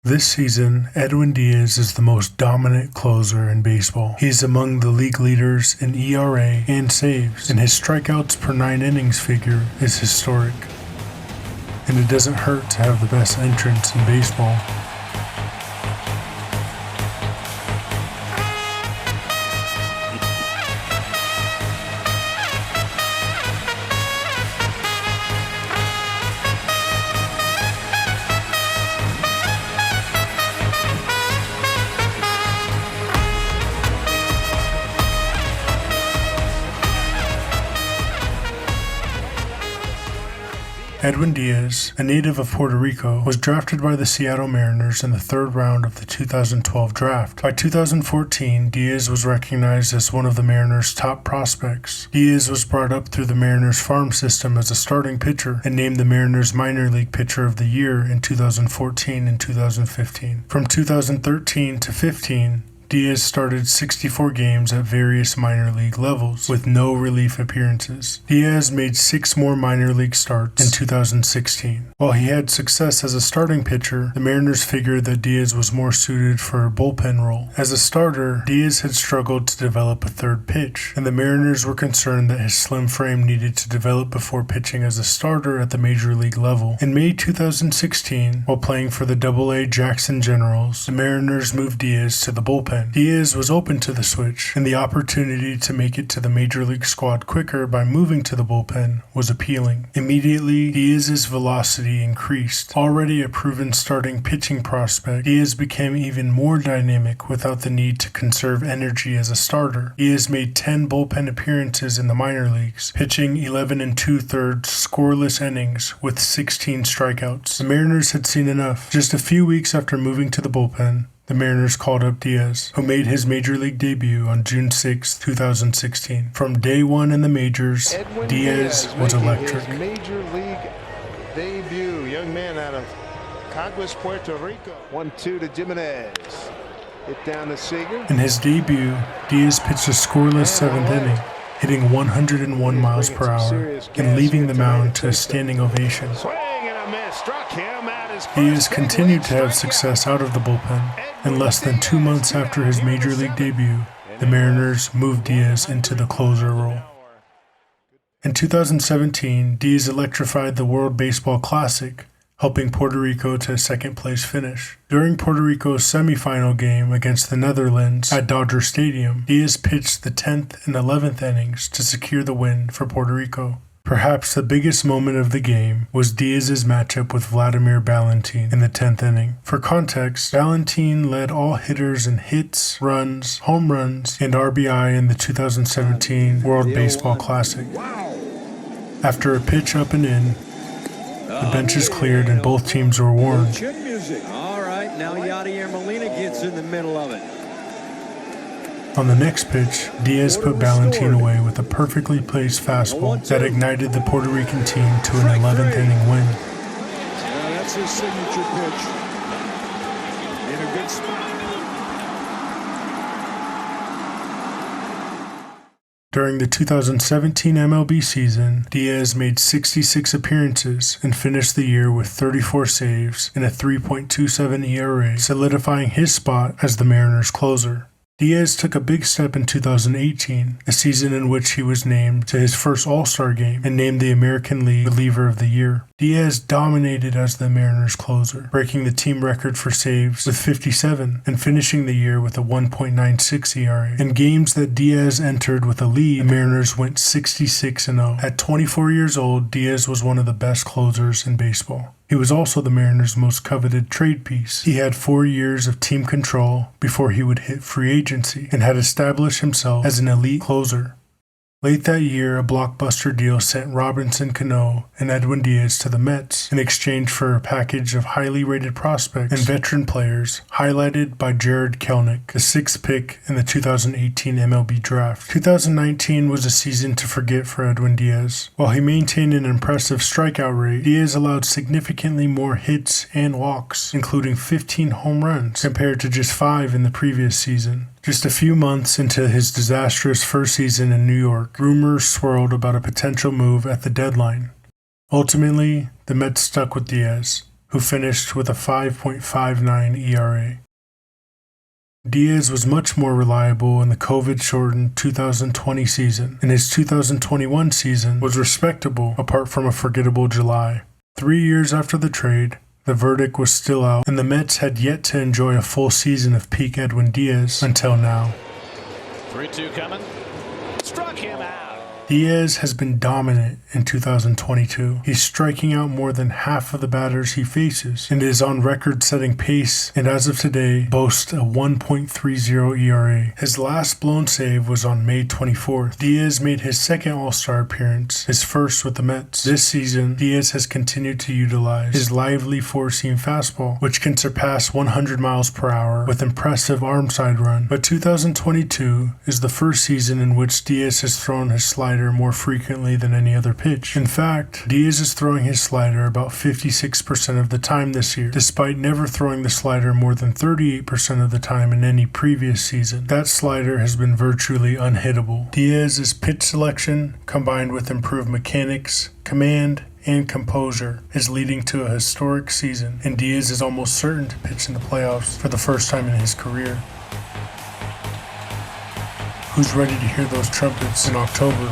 This season, Edwin Diaz is the most dominant closer in baseball. He is among the league leaders in ERA and saves, and his strikeouts per 9 innings figure is historic. And it doesn't hurt to have the best entrance in baseball. Edwin Diaz, a native of Puerto Rico, was drafted by the Seattle Mariners in the 3rd round of the 2012 draft. By 2014, Diaz was recognized as one of the Mariners' top prospects. Diaz was brought up through the Mariners farm system as a starting pitcher and named the Mariners Minor League Pitcher of the Year in 2014 and 2015. From 2013 to 15, Diaz started 64 games at various minor league levels, with no relief appearances. Diaz made 6 more minor league starts in 2016. While he had success as a starting pitcher, the Mariners figured that Diaz was more suited for a bullpen role. As a starter, Diaz had struggled to develop a third pitch, and the Mariners were concerned that his slim frame needed to develop before pitching as a starter at the major league level. In May 2016, while playing for the AA Jackson Generals, the Mariners moved Diaz to the bullpen. Diaz was open to the switch, and the opportunity to make it to the major league squad quicker by moving to the bullpen was appealing. Immediately, Diaz's velocity increased. Already a proven starting pitching prospect, Diaz became even more dynamic without the need to conserve energy as a starter. Diaz made 10 bullpen appearances in the minor leagues, pitching 11 2/3 scoreless innings with 16 strikeouts. The Mariners had seen enough. Just a few weeks after moving to the bullpen, the Mariners called up Diaz, who made his major league debut on June 6, 2016. From day one in the majors, Edwin Diaz was electric. His major league debut, young man out of Caguas, Puerto Rico. 1-2 to Jimenez. Hit down to Seager. In his debut, Diaz pitched a scoreless 7th inning, hitting 101 miles per hour and leaving the mound to a standing ovation. Swing and a miss. Struck him at his first Diaz big continued league to have strikeout. success out of the bullpen, and less than 2 months after his major league debut, the Mariners moved Diaz into the closer role. In 2017, Diaz electrified the World Baseball Classic, helping Puerto Rico to a second-place finish. During Puerto Rico's semifinal game against the Netherlands at Dodger Stadium, Diaz pitched the 10th and 11th innings to secure the win for Puerto Rico. Perhaps the biggest moment of the game was Diaz's matchup with Vladimir Valentin in the 10th inning. For context, Valentin led all hitters in hits, runs, home runs, and RBI in the 2017 World Baseball Classic. After a pitch up and in, the benches cleared and both teams were warned. All right, now Yadier Molina gets in the middle of it. On the next pitch, Diaz put Valentin away with a perfectly placed fastball that ignited the Puerto Rican team to an 11th inning win. That's his signature pitch. In a good spot. During the 2017 MLB season, Diaz made 66 appearances and finished the year with 34 saves and a 3.27 ERA, solidifying his spot as the Mariners' closer. Diaz took a big step in 2018, a season in which he was named to his first All-Star game and named the American League Reliever of the Year. Diaz dominated as the Mariners' closer, breaking the team record for saves with 57 and finishing the year with a 1.96 ERA. In games that Diaz entered with a lead, the Mariners went 66-0. At 24 years old, Diaz was one of the best closers in baseball. He was also the Mariners' most coveted trade piece. He had 4 years of team control before he would hit free agency and had established himself as an elite closer. Late that year, a blockbuster deal sent Robinson Cano and Edwin Diaz to the Mets in exchange for a package of highly rated prospects and veteran players, highlighted by Jared Kelenic, the 6th pick in the 2018 MLB draft. 2019 was a season to forget for Edwin Diaz. While he maintained an impressive strikeout rate, Diaz allowed significantly more hits and walks, including 15 home runs, compared to just 5 in the previous season. Just a few months into his disastrous first season in New York, rumors swirled about a potential move at the deadline. Ultimately, the Mets stuck with Diaz, who finished with a 5.59 ERA. Diaz was much more reliable in the COVID-shortened 2020 season, and his 2021 season was respectable apart from a forgettable July. 3 years after the trade, the verdict was still out, and the Mets had yet to enjoy a full season of peak Edwin Diaz until now. 3-2 coming. Struck him out. Diaz has been dominant in 2022. He's striking out more than half of the batters he faces and is on record-setting pace, and as of today, boasts a 1.30 ERA. His last blown save was on May 24th. Diaz made his second All-Star appearance, his first with the Mets. This season, Diaz has continued to utilize his lively four-seam fastball, which can surpass 100 miles per hour with impressive arm side run. But 2022 is the first season in which Diaz has thrown his slider more frequently than any other pitch. In fact, Diaz is throwing his slider about 56% of the time this year, despite never throwing the slider more than 38% of the time in any previous season. That slider has been virtually unhittable. Diaz's pitch selection, combined with improved mechanics, command, and composure, is leading to a historic season, and Diaz is almost certain to pitch in the playoffs for the first time in his career. Who's ready to hear those trumpets in October?